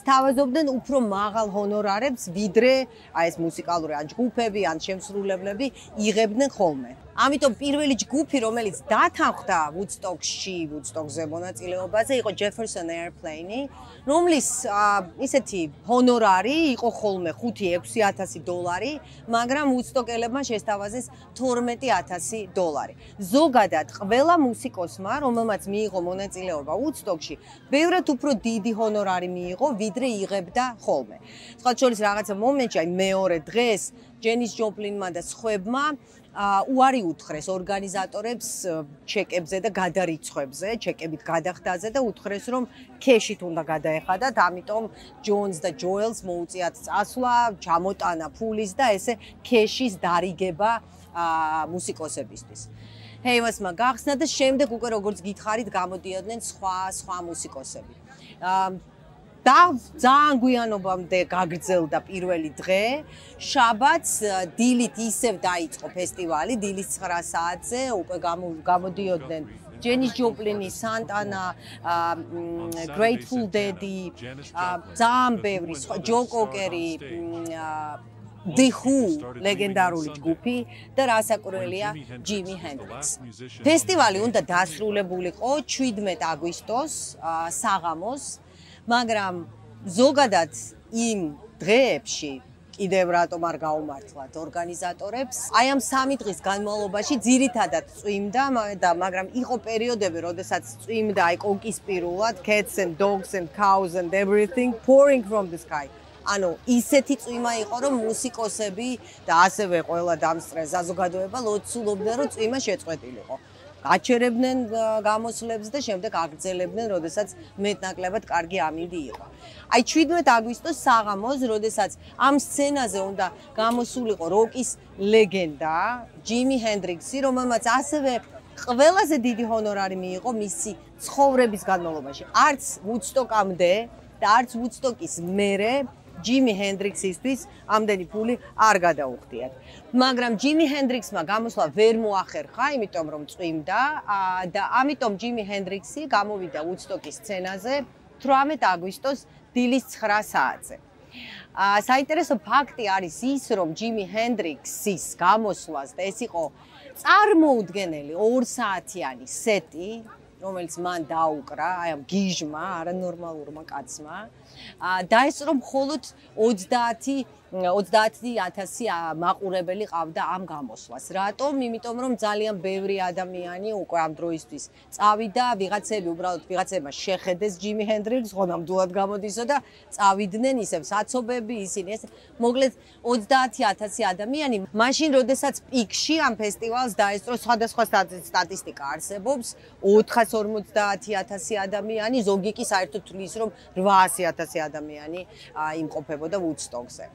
სთავაზობდნენ უფრო მაღალ ჰონორარებს, ვიდრე აი ეს მუსიკალური ან ჯგუფები, ან შემსრულებლები იღებდნენ ხოლმე. ამიტომ პირველი ჯგუფი, რომელიც დათანხმდა Woodstock-ზე მონაწილეობაზე, იყო Jefferson Airplane-ი, რომლის ისეთი ჰონორარი იყო ხოლმე $5,000-6,000, მაგრამ Woodstock-ელებმა შესთავაზეს $12,000. ზოგადად, ყველა მუსიკოსმა, რომელმაც მიიღო მონაწილეობა Woodstock-ში, ბევრად უფრო დიდი ჰონორარი მიიღო, ვიდრე იღებდა ხოლმე. სხვა შორის რაღაცა მომენტში, აი მეორე დღეს ჯენის ჯოპლინმა და სხვებმა უარი უთხრეს ორგანიზატორებს ჩეკებზე და გადარიცხვებზე, ჩეკებით გადახდაზე და უთხრეს, რომ ქეშით უნდა გადაეხადათ, ამიტომ ჯონს და ჯოელს მოუწიათ წასვლა, ჩამოტანა ფულის და ესე ქეშის დარიგება მუსიკოსებისთვის. ჰეივენსმა გახსნა და შემდეგ უკვე როგორც გითხარით გამოდიოდნენ სხვა მუსიკოსები. და ძალიან გვიანობამდე გაგრძელდა პირველი დღე. შაბათს დილით ისევ დაიწყო ფესტივალი, დილის 9 საათზე უკვე გამოდიოდნენ ჯენის ჯოპლინი, სანტანა, Grateful Dead, ძალიან ბევრი, ჯო კოკერი, The Who, ლეგენდარული ჯგუფი და რასაკვირველია ჯიმი ჰენდრიქსი. ფესტივალი უნდა დასრულებულიყო 17 აგვისტოს, საღამოს, მაგრამ ზოგადად იმ დღეებში კიდევ რატომ არ გაუმართლათ ორგანიზატორებს. აი ამ 3 დღის განმავლობაში ძირითადად წვიმდა და მაგრამ იყო პერიოდები, როდესაც წვიმდა აი კონკისპირულად, cats and dogs and cows and everything pouring from the sky. ანუ ისეთი წვიმა იყო, რომ მუსიკოსები და ასევე ყველა დამსწრე საზოგადოება ლოცულობდნენ, რომ წვიმა შეწყვეტილიყო. გაჩერებდნენ გამოსვლებს და შემდეგ აგრძელებდნენ, როდესაც მეტნაკლებად კარგი ამინდი იყო. აი 17 აგვისტოს საღამოს, როდესაც ამ სცენაზე უნდა გამოსულიყო როკის ლეგენდა, ჯიმი ჰენდრიქსი, რომელმაც ასევე ყველაზე დიდი ჰონორარი მიიღო მისი ცხოვრების განმავლობაში. არც ვუდსტოკამდე და არც ვუდსტოკის მერე ჯიმი ჰენდრიქსისთვის ამდენი ფული არ გადაუხდიათ. მაგრამ ჯიმი ჰენდრიქსმა გამოსვლა ვერ მოახერხა, იმიტომ რომ წვიმდა და ამიტომ ჯიმი ჰენდრიქსი გამოვიდა ვუდსტოკის სცენაზე 18 აგვისტოს დილის 9 საათზე. საინტერესო ფაქტი არის ის, რომ ჯიმი ჰენდრიქსის გამოსვლას და ეს იყო წარმოუდგენელი 2 საათიანი სეტი, რომელიც მან დაუკრა, აი ამ გიჟმა, არანორმალურმა კაცმა. დაესწრო მხოლოდ 30,000 მაყურებელი ყავდა ამ გამოსვლას. რატომ? იმიტომ რომ ძალიან ბევრი ადამიანი უკვე ამ დროისთვის წავიდა, ვიღაცები უბრალოდ ვიღაცებმა შეხედეს ჯიმი ჰენდრიქსს, ხო ნამდვილად გამოდისო და წავიდნენ ისევ საცობები, ისინი ეს მოკლედ 30,000 ადამიანი. მაშინ, როდესაც პიკში ამ ფესტივალს დაესწრო, სხვადასხვა სტატისტიკა არსებობს, 450,000 ადამიანი, ზოგი კი საერთოდ თვლის, რომ 800,000 ადამიანი იმყოფებოდა ვუდსტოკზე.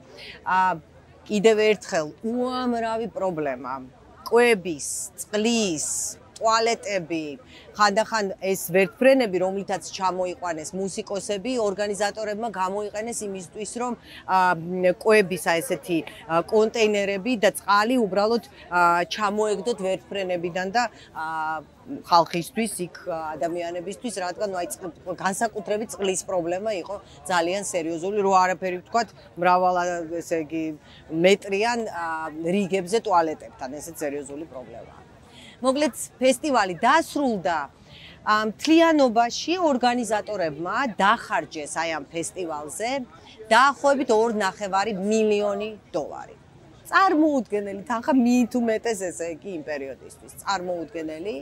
კიდევ ერთხელ უამრავი პრობლემა, კვების, წყლის, ტუალეტები, ხანდახან ეს ვერტფრენები, რომლითაც ჩამოიყვანეს მუსიკოსები, ორგანიზატორებმა გამოიყენეს იმისთვის, რომ კვების აი ესეთი კონტეინერები და წყალი უბრალოდ ჩამოეგდოთ ვერტფრენებიდან და ხალხისთვის, იქ ადამიანებისთვის, რადგან აი განსაკუთრებით წყლის პრობლემა იყო ძალიან სერიოზული, რო არაფერი ვთქვათ, მრავალ ესე იგი მეტრიან რიგებზე ტუალეტებთან, ესეც სერიოზული პრობლემაა. მოკლედ ფესტივალი დასრულდა მთლიანობაში ორგანიზატორებმა დახარჯეს აი ამ ფესტივალზე დაახლოებით 2.5 მილიონი დოლარი. წარმოუდგენელი თანხა მით უმეტეს ესე იგი იმ პერიოდისთვის. წარმოუდგენელი.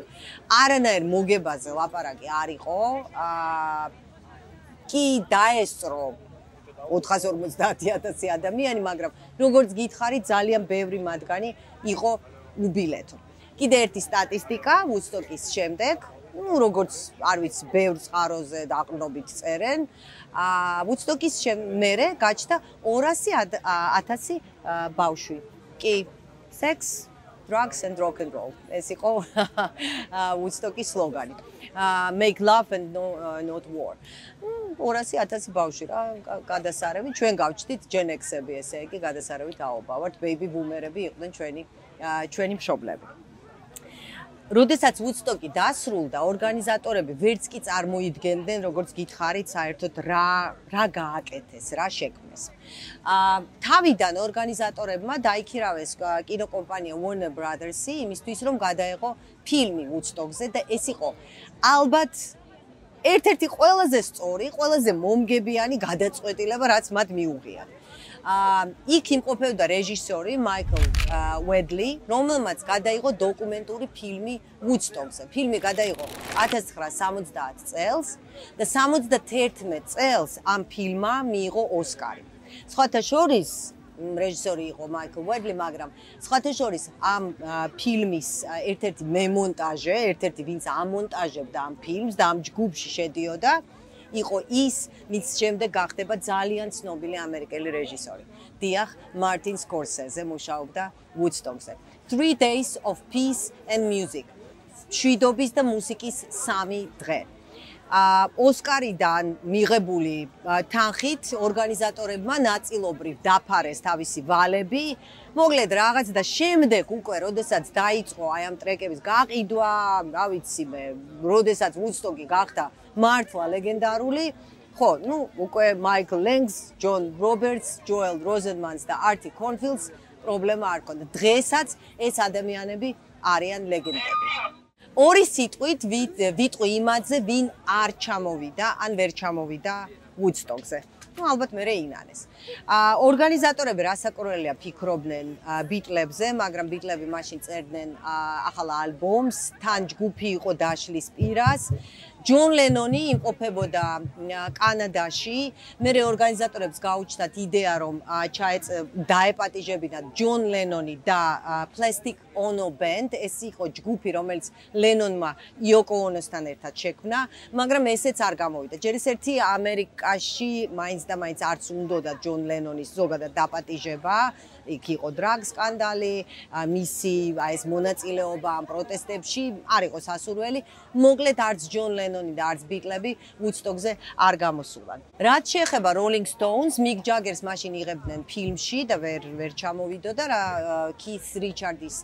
არანაირ მოგებაზე ლაპარაკი არ იყო. კი დაესწრო 450,000 ადამიანი, მაგრამ როგორც გითხარით, ძალიან ბევრი მათგანი იყო უბილეთო. კიდე ერთი სტატისტიკა ვუდსტოკის შემდეგ, როგორც არ ვიცი, ბევრ წყაროზე დაყრდნობით წერენ, ვუდსტოკის მერე გაჩნდა 200,000 ბავშვი. კი, sex, drugs and rock and roll. ეს იყო ვუდსტოკის სლოგანი. Make love and not war. 200,000 ბავშვი რა, გადასარევი, ჩვენ გავჩდით ჯენექსები, ესე იგი, გადასარევით აობავართ, ბეიბი ბუმერები იყვნენ ჩვენი მშობლები. როდესაც ვუდსტოკი დასრულდა, ორგანიზატორები ვერც კი წარმოიდგენდნენ, როგორც გითხარით, საერთოდ რა გააკეთეს, რა შექმნეს. თავიდან ორგანიზატორებმა დაიქირავეს კინოკომპანია Warner Brothers-ი იმისთვის, რომ გადაეღო ფილმი ვუდსტოკზე და ეს იყო ალბათ ერთ-ერთი ყველაზე სწორი, ყველაზე მომგებიანი გადაწყვეტილება, რაც მათ მიუღიათ. იქ იმყოფებოდა რეჟისორი მაიკლ ვედლი, რომელმაც გადაიღო დოკუმენტური ფილმი ვუდსტოკზე. ფილმი გადაიღო 1970 წელს და 71 წელს ამ ფილმმა მიიღო ოსკარი. სხვათა შორის რეჟისორი იყო მაიკლ ვედლი, მაგრამ სხვათა შორის ამ ფილმის ერთ-ერთი მემონტაჟე, ერთ-ერთი ვინც ამონტაჟებდა ამ ფილმს და ამ ჯგუფში შედიოდა, იყო ის, ვინც შემდეგ გახდება ძალიან ცნობილი ამერიკელი რეჟისორი. დიახ, მარტინ სკორსეზე მუშაობდა ვუდსტოკზე. 3 Days of Peace and Music. მშვიდობის და მუსიკის 3 დღე. ოსკარიდან მიღებული თანხით ორგანიზატორებმა ნაწილობრივ დაფარეს თავისი ვალები. მოკლედ რაღაც და შემდეგ უკვე როდესაც დაიწყო აი ამ ტრეკების გაყიდვა, რა ვიცი მე, როდესაც ვუდსტოკი გახდა მართლა ლეგენდარული, ხო, ну, უკვე მაიკლ ლენგს, ჯონ რობერტს, ჯოელ როზენმანს და არტი კორნფილდს პრობლემა არ ქონდა. დღესაც ეს ადამიანები არიან ლეგენდები. ორი სიტყვით ვიტყვი იმაზე, ვინ არ ჩამოვიდა, ან ვერ ჩამოვიდა ვუდსტოკზე. ну, ალბათ მე რეინანეს. ორგანიზატორები რასაკვირველია ფიქრობდნენ ბიტლებზე, მაგრამ ბიტლები მაშინ წერდნენ ახალ ალბომს, თან ჯგუფი იყო დაშლის პირას. ჯონ ლენონი იმყოფებოდა კანადაში. მერე ორგანიზატორებს გაუჩნდათ იდეა, რომ დაეპატიჟებინათ ჯონ ლენონი და Plastic Ono Band. ეს იყო ჯგუფი, რომელიც ლენონმა იოკო ონოსთან ერთად შექმნა, მაგრამ ესეც არ გამოვიდა. ჯერ ერთი ამერიკაში მაინც და მაინც არც უნდოდა ჯონ ლენონის ზოგადად დაპატიჟება. იქ იყო დრაგ სკანდალი, მისი ეს მონაწილეობა ამ პროტესტებში არ იყო სასურველი. მოკლედ არც ჯონ ლენონი და არც ბიტლები ვუდსტოკზე არ გამოსულან. რაც შეეხება Rolling Stones, მიკ ჯაგერს მაშინ იღებდნენ ფილმში და ვერ ჩამოვიდოდა რა კის რიჩარდის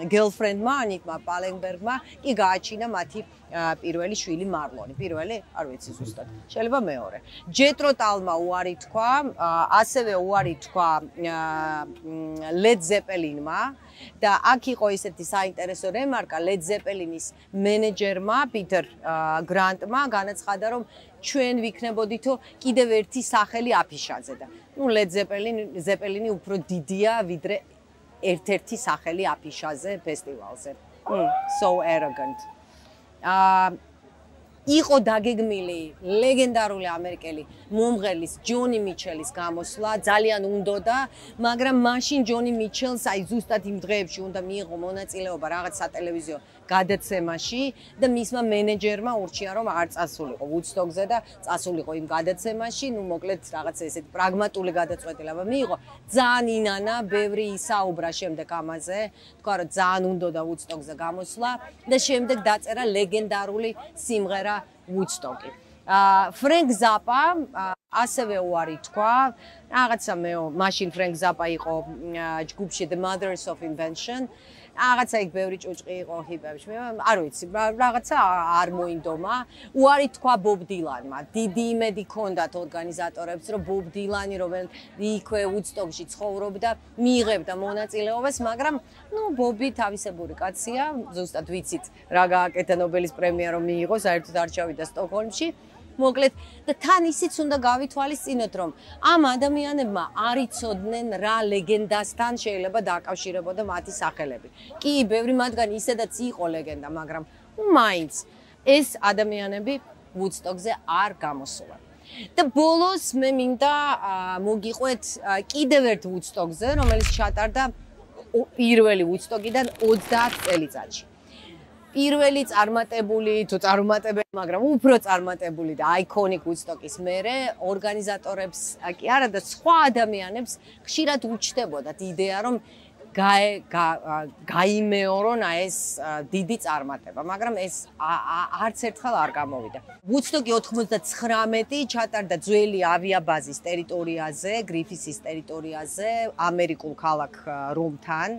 girlfriend-მა, ანიტმა პალენბერგმა კი გააჩინა მათი პირველი შვილი მარლონი. პირველი, არ ვიცი ზუსტად. შეიძლება მეორე. ჯეტრო ტალმა უარი თქვა, ასევე უარი თქვა ლედ ზეპელინმა და აქ იყო ისეთი საინტერესო რემარკა ლედ ზეპელინის მენეჯერმა პიტერ გრანტმა განაცხადა, რომ ჩვენ ვიქნებოდითო კიდევ ერთი სახელი აფიშაზე და ну ლედ ზეპელინი უფრო დიდია ვიდრე ერთ-ერთი სახელი აფიშაზე ფესტივალზე. So arrogant. იყო დაგეგმილი ლეგენდარული ამერიკელი მომღერლის ჯონი მიჩელის გამოსვლა, ძალიან უნდოდა, მაგრამ მაშინ ჯონი მიჩელს აი ზუსტად იმ დღეებში უნდა მიიღო მონაწილეობა რაღაც სატელევიზიო გადაცემაში და მისმა მენეჯერმა ურჩია, რომ არ წასულიყო ვუდსტოკზე და წასულიყო იმ გადაცემაში, ну მოკლედ რაღაც ესეთი პრაგმატული გადაწყვეტილება მიიღო. ძალიან ინანა, ბევრი ისაუბრა შემდეგ ამაზე, თქვა რომ ძალიან უნდოდა ვუდსტოკზე გამოსვლა და შემდეგ დაწერა ლეგენდარული სიმღერა ვუდსტოკი. ფრენკ ზაპა ასევე უარი თქვა, რაღაცა მაშინ ფრენკ ზაპა იყო ჯგუფში The Mothers of Invention. რაღაცა იქ ბევრი ჭუჭყი იყო ჰიპებში. მე არ ვიცი, რაღაცა არ მოინდომა. უარი თქვა ბობ დილანმა. დიდი იმედი ჰქონდათ ორგანიზატორებს, რომ ბობ დილანი, რომელიც იქვე ვუდსტოკში ცხოვრობდა, მიიღებდა მონაწილეობას, მაგრამ ну ბობი თავისებური კაცია, ზუსტად ვიცით რა გააკეთა ნობელის პრემია რომ მიიღო, საერთოდ არ ჩავიდა სტოკჰოლმში. მოკლედ და თან ისიც უნდა გავითვალისწინოთ, რომ ამ ადამიანებმა არ იცოდნენ რა ლეგენდასთან შეიძლება დააკავშირებოდა მათი სახელები. კი, ბევრი მათგანი ისედაც იყო ლეგენდა, მაგრამ მაინც ეს ადამიანები ვუდსტოკზე არ გამოსულან. და ბოლოს მე მინდა მოგიყვეთ კიდევ ერთ ვუდსტოკზე, რომელიც ჩატარდა პირველი ვუდსტოკიდან 30 წელიწადში. პირველი წარმატებული თუ წარუმატებელი, მაგრამ უფრო წარმატებული და აიკონიკ ვუდსტოკის მერე ორგანიზატორებს კი არა და სხვა ადამიანებს ხშირად უჩნდებოდათ იდეა, რომ გაიმეორონ ეს დიდი წარმატება, მაგრამ ეს არც ერთხელ არ გამოვიდა. ვუდსტოკი 99 ჩატარდა ძველი ავიაბაზის ტერიტორიაზე, გრიფისის ტერიტორიაზე, ამერიკულ ქალაქ რომთან.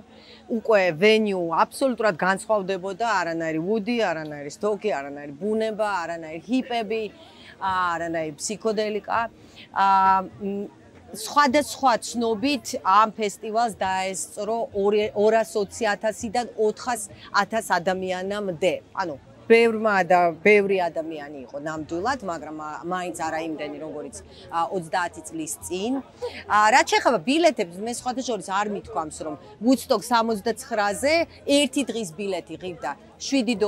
უკვე ვენიუ აბსოლუტურად განსხვავდებოდა, არანაირი ვუდი, არანაირი სტოკი, არანაირი ბუნება, არანაირი ჰიპები, არანაირი ფსიქოდელიკა. სხვადასხვა ცნობით ამ ფესტივალს დაესწრო 220,000-დან 400,000 ადამიანამდე. ანუ ბევრი ადამიანი იყო ნამდვილად, მაგრამ მაინც არა იმდენი, როგორც 30 წლის წინ. რაც შეეხება ბილეთებს, მე სხვათა შორის არ მithქვამს, რომ ვუდსტოკ 69-ზე ერთი დღის ბილეთი ღირდა $7,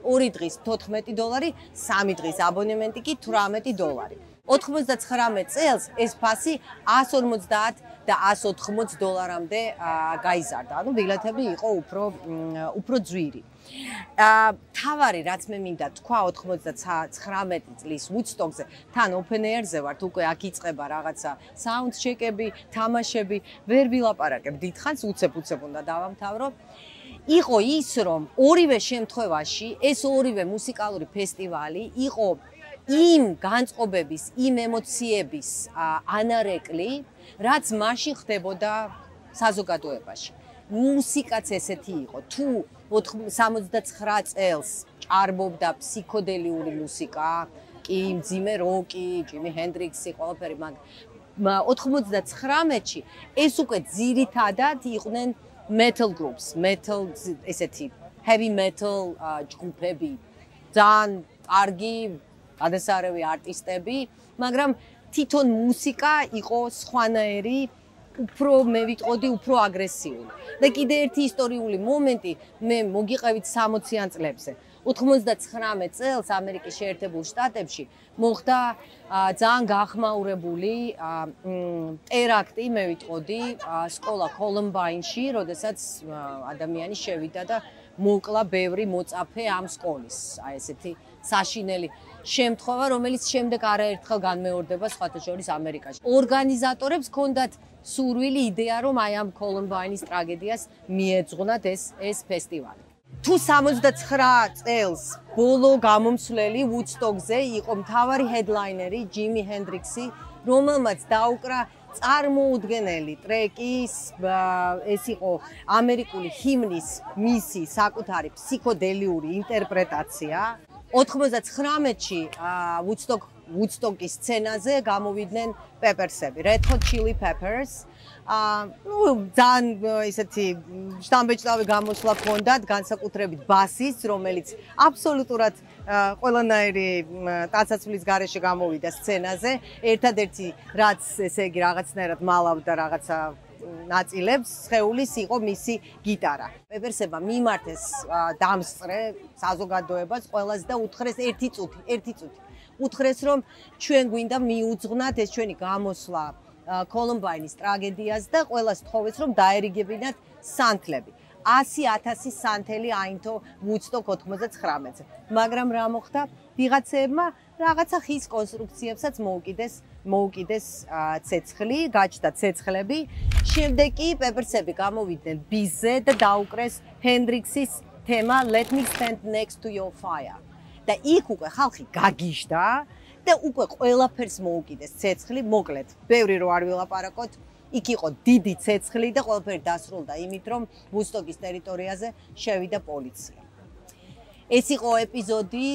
ორი დღის $14, სამი დღის აბონემენტი კი $18. 99 წელს ეს ფასი $150 და $180-მდე გაიზარდა. ანუ ბილეთები იყო უფრო ძვირი. თავარი რაც მე მინდა თქვა 99 წლის ვუდსტოკზე, თან open air-ზე ვართ, უკვე აქ იწყება რაღაცა sound check-ები, თამაშები, ვერ ვილაპარაკებ დიდხანს, უცებ უნდა დავამთავრო. იყო ის, რომ ორივე შემთხვევაში ეს ორივე მუსიკალური ფესტივალი იყო იმ განწყობების, იმ ემოციების ანარეკლი, რაც მაშინ ხდებოდა საზოგადოებაში. მუსიკაც ესეთი იყო. თუ 79 წელს ჭარბობდა ფსიქოდელიური მუსიკა, კი მძიმე როკი, ჯიმი ჰენდრიქსი, ყველაფერი, მაგრამ 99-ში ეს უკვე ძირითადად იყვნენ metal groups, metal ესეთი heavy metal ჯგუფები, ძალიან კარგი გადასარევი არტისტები, მაგრამ თვითონ მუსიკა იყო სხვანაირი, უფრო მე ვიტყოდი, უფრო აგრესიული. და კიდე ერთი ისტორიული მომენტი, მე მოგიყევით 60-იან წლებზე. 99 წელს ამერიკის შეერთებულ შტატებში მოხდა ძალიან გახმაურებული ტერაქტი, მე ვიტყოდი, სკოლა კოლუმბაინში, როდესაც ადამიანი შევიდა და მოკლა ბევრი მოწაფე ამ სკოლის. აი ესეთი საშინელი შემთხვევა, რომელიც შემდეგ არაერთხელ განმეორდება სხვათა შორის ამერიკაში. ორგანიზატორებს ჰქონდათ სურვილი იდეა, რომ აი ამ კოლუმბაინის ტრაგედიას მიეძღვნათ ეს ფესტივალი. თუ 79 წელს ბოლო გამომცვლელი ვუდსტოკზე იყო მთავარი ჰედლაინერი ჯიმი ჰენდრიქსი, რომელმაც დაუკრა წარმოუდგენელი ტრეკის, ეს იყო ამერიკული ჰიმნის მისი საკუთარი ფსიქოდელიური ინტერპრეტაცია. 99-ში ვუდსტოკის სცენაზე გამოვიდნენ პეპერსები, Red Hot Chili Peppers. ძალიან ისეთი შთამბეჭდავი გამოსვლა ჰქონდათ, განსაკუთრებით ბასის, რომელიც აბსოლუტურად ყველანაირი ტაცაცვლის გარეშე გამოვიდა სცენაზე. ერთადერთი რაც ესე იგი რაღაცნაირად მალავდა რაღაცა ნაწილებს, სხეულის იყო მისი გიტარა. პეპერსებმა მიმართეს დამსწრე საზოგადოებას ყველას და უთხრეს ერთი წუთი. უთხრეს, რომ ჩვენ გვინდა მიუძღვნათ ეს ჩვენი გამოსვლა კოლუმბაინის ტრაგედიას და ყველას თხოვეს, რომ დაერიგებინათ სანთლები. 100,000 სანთელი აინთო ვუდსტოკ 99-ზე. მაგრამ რა მოხდა? ვიღაცებმა რაღაცა ხის კონსტრუქციებსაც მოუკიდეს ცეცხლი, გაჩნდა ცეცხლები. შემდეგ კი პეპერსები გამოვიდნენ ბიზზე და დაუკრეს ჰენდრიქსის თემა Let me stand next to your fire. და იქ უკვე ხალხი გაგიჟდა და უკვე ყველაფერს მოუკიდეს ცეცხლი, მოკლედ, ბევრი რო არ ვილაპარაკოთ, იქ იყო დიდი ცეცხლი და ყველაფერი დასრულდა იმით, რომ ვუდსტოკის ტერიტორიაზე შევიდა პოლიცია. ეს იყო ეპიზოდი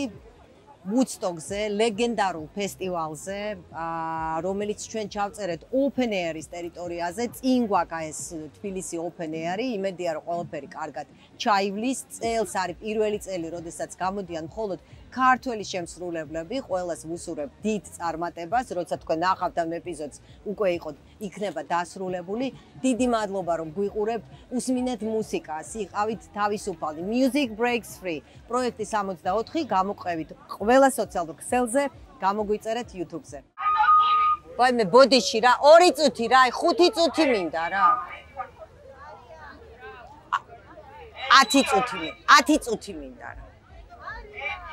ვუდსტოკზე, ლეგენდარულ ფესტივალზე, რომელიც ჩვენ ჩავწერეთ open air-ის ტერიტორიაზე, წინ გვაქვს ეს თბილისი open air-ი, იმედია რომ ყველაფერი კარგად ჩაივლის. წელს არის პირველი წელი, როდესაც გამოდიან მხოლოდ ქართველი შემსრულებლები, ყველას ვუსურებ დიდ წარმატებას, როცა თქვენ ნახავთ ამ ეპიზოდს, უკვე იქნება დასრულებული. დიდი მადლობა რომ გვიყურებთ, უსმინეთ მუსიკას, იყავით თავისუფალი. Music Breaks Free პროექტი 64 გამოყევით ყველა სოციალურ ქსელზე, გამოგვიწერეთ YouTube-ზე. ვაიმე, ბოდიში რა, 2 წუთი რა, 5 წუთი მინდა რა. 10 წუთი მინდა რა.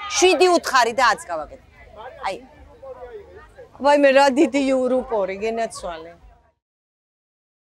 7 უთხარი და 10 გავაკეთე. აი. ვაიმე, რა დიდი იურუპორი, გენაცვალე.